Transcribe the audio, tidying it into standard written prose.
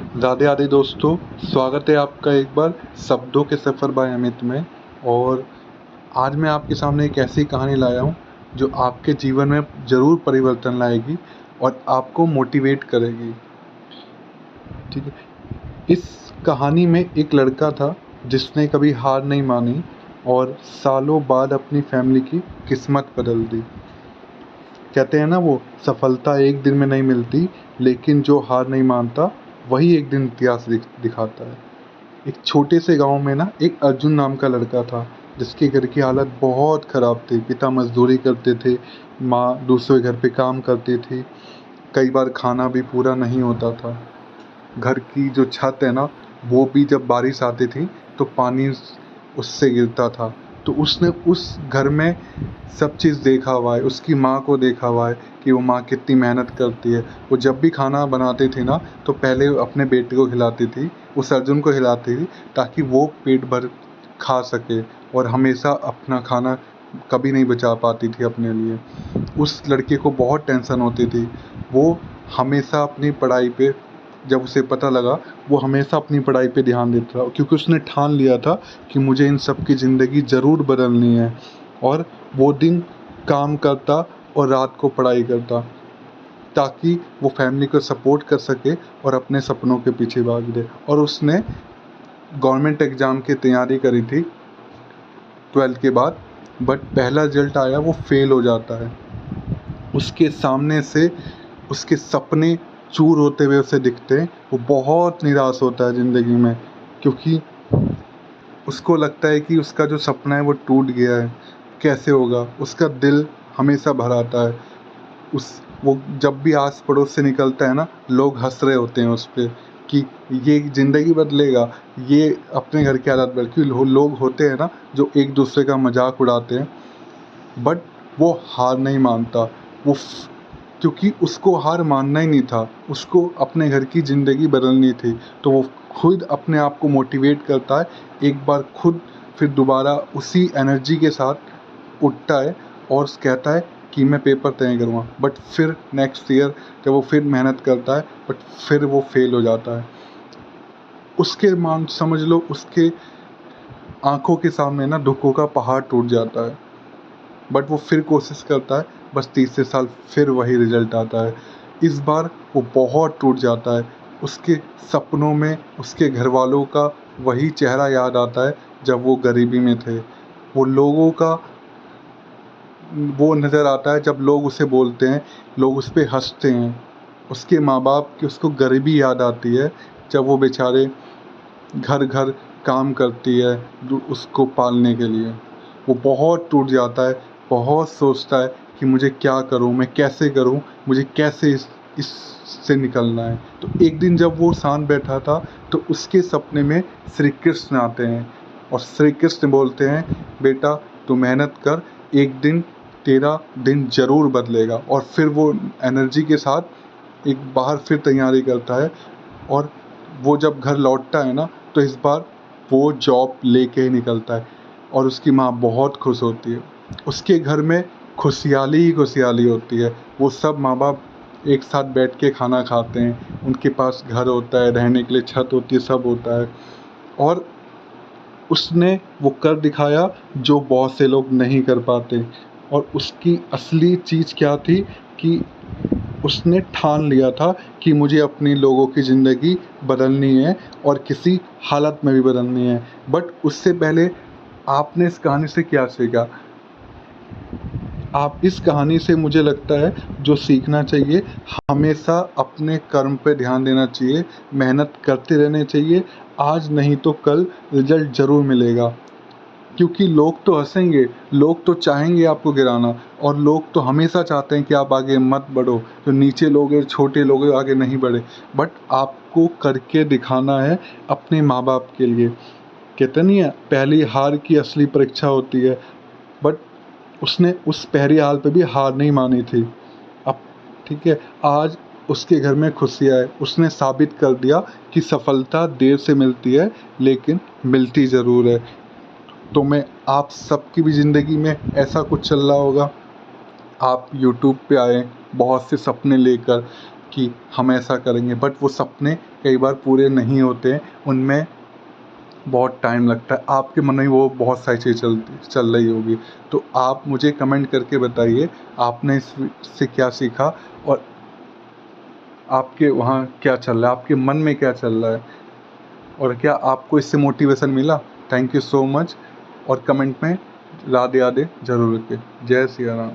राधे राधे दोस्तों, स्वागत है आपका एक बार शब्दों के सफ़र बाय अमित में। और आज मैं आपके सामने एक ऐसी कहानी लाया हूँ जो आपके जीवन में ज़रूर परिवर्तन लाएगी और आपको मोटिवेट करेगी। ठीक है। इस कहानी में एक लड़का था जिसने कभी हार नहीं मानी और सालों बाद अपनी फैमिली की किस्मत बदल दी। कहते हैं ना, वो सफलता एक दिन में नहीं मिलती, लेकिन जो हार नहीं मानता वही एक दिन इतिहास दिखाता है। एक छोटे से गांव में ना एक अर्जुन नाम का लड़का था जिसके घर की हालत बहुत ख़राब थी। पिता मजदूरी करते थे, माँ दूसरे घर पे काम करती थी। कई बार खाना भी पूरा नहीं होता था। घर की जो छत है ना, वो भी जब बारिश आती थी तो पानी उससे गिरता था। तो उसने उस घर में सब चीज़ देखा हुआ है, उसकी माँ को देखा हुआ है कि वो माँ कितनी मेहनत करती है। वो जब भी खाना बनाती थी ना, तो पहले वो अपने बेटे को खिलाती थी, उस अर्जुन को खिलाती थी, ताकि वो पेट भर खा सके और हमेशा अपना खाना कभी नहीं बचा पाती थी अपने लिए। उस लड़के को बहुत टेंशन होती थी। वो हमेशा अपनी पढ़ाई पे, जब उसे पता लगा, वो हमेशा अपनी पढ़ाई पे ध्यान देता था, क्योंकि उसने ठान लिया था कि मुझे इन सब की ज़िंदगी ज़रूर बदलनी है। और वो दिन काम करता और रात को पढ़ाई करता, ताकि वो फैमिली को सपोर्ट कर सके और अपने सपनों के पीछे भाग दे। और उसने गवर्नमेंट एग्ज़ाम की तैयारी करी थी 12th के बाद, बट पहला रिजल्ट आया, वो फेल हो जाता है। उसके सामने से उसके सपने चूर होते हुए उसे दिखते हैं। वो बहुत निराश होता है ज़िंदगी में, क्योंकि उसको लगता है कि उसका जो सपना है वो टूट गया है। कैसे होगा? उसका दिल हमेशा भर आता है। वो जब भी आस पड़ोस से निकलता है ना, लोग हंस रहे होते हैं उस पर कि ये ज़िंदगी बदलेगा, ये अपने घर की हालत बल्कि लोग होते हैं ना जो एक दूसरे का मजाक उड़ाते हैं। बट वो हार नहीं मानता। वो क्योंकि उसको हार मानना ही नहीं था, उसको अपने घर की ज़िंदगी बदलनी थी। तो वो खुद अपने आप को मोटिवेट करता है, एक बार खुद, फिर दोबारा उसी एनर्जी के साथ उठता है और कहता है कि मैं पेपर तय करूँगा। बट फिर नेक्स्ट ईयर जब वो फिर मेहनत करता है, बट फिर वो फेल हो जाता है। उसके मान समझ लो, उसके आंखों के सामने ना दुखों का पहाड़ टूट जाता है। बट वो फिर कोशिश करता है, बस तीसरे साल फिर वही रिजल्ट आता है। इस बार वो बहुत टूट जाता है। उसके सपनों में उसके घर वालों का वही चेहरा याद आता है जब वो गरीबी में थे। वो लोगों का वो नज़र आता है जब लोग उसे बोलते हैं, लोग उस पर हंसते हैं। उसके माँ बाप की उसको गरीबी याद आती है जब वो बेचारे घर घर काम करती है उसको पालने के लिए। वो बहुत टूट जाता है, बहुत सोचता है कि मुझे क्या करूं, मैं कैसे करूं, मुझे कैसे इससे निकलना है। तो एक दिन जब वो शांत बैठा था, तो उसके सपने में श्री कृष्ण आते हैं और श्री कृष्ण बोलते हैं, बेटा तू मेहनत कर, एक दिन तेरा दिन ज़रूर बदलेगा। और फिर वो एनर्जी के साथ एक बाहर फिर तैयारी करता है। और वो जब घर लौटता है ना, तो इस बार वो जॉब लेके ही निकलता है और उसकी माँ बहुत खुश होती है। उसके घर में खुशहाली ही खुशहाली होती है। वो सब माँ बाप एक साथ बैठ के खाना खाते हैं, उनके पास घर होता है, रहने के लिए छत होती है, सब होता है। और उसने वो कर दिखाया जो बहुत से लोग नहीं कर पाते। और उसकी असली चीज़ क्या थी कि उसने ठान लिया था कि मुझे अपनी लोगों की ज़िंदगी बदलनी है और किसी हालत में भी बदलनी है। बट उससे पहले आपने इस कहानी से क्या सीखा? आप इस कहानी से, मुझे लगता है, जो सीखना चाहिए, हमेशा अपने कर्म पे ध्यान देना चाहिए, मेहनत करते रहने चाहिए। आज नहीं तो कल रिजल्ट ज़रूर मिलेगा। क्योंकि लोग तो हंसेंगे, लोग तो चाहेंगे आपको गिराना, और लोग तो हमेशा चाहते हैं कि आप आगे मत बढ़ो। जो नीचे लोग हैं, छोटे लोग हैं, आगे नहीं बढ़े। बट आपको करके दिखाना है अपने माँ बाप के लिए। कहते नहीं है, पहली हार की असली परीक्षा होती है। बट उसने उस पहली हार पे भी हार नहीं मानी थी। अब ठीक है, आज उसके घर में खुशियाँ है। उसने साबित कर दिया कि सफलता देर से मिलती है, लेकिन मिलती ज़रूर है। तो मैं आप सबकी भी ज़िंदगी में ऐसा कुछ चल रहा होगा, आप यूट्यूब पे आए बहुत से सपने लेकर, कि हम ऐसा करेंगे, बट वो सपने कई बार पूरे नहीं होते हैं, उनमें बहुत टाइम लगता है। आपके मन में वो बहुत सारी चीज़ें चल रही होगी। तो आप मुझे कमेंट करके बताइए आपने इससे क्या सीखा और आपके वहाँ क्या चल रहा है, आपके मन में क्या चल रहा है और क्या आपको इससे मोटिवेशन मिला। Thank you so much. और कमेंट में राधे राधे ज़रूर लिखें। जय सिया राम।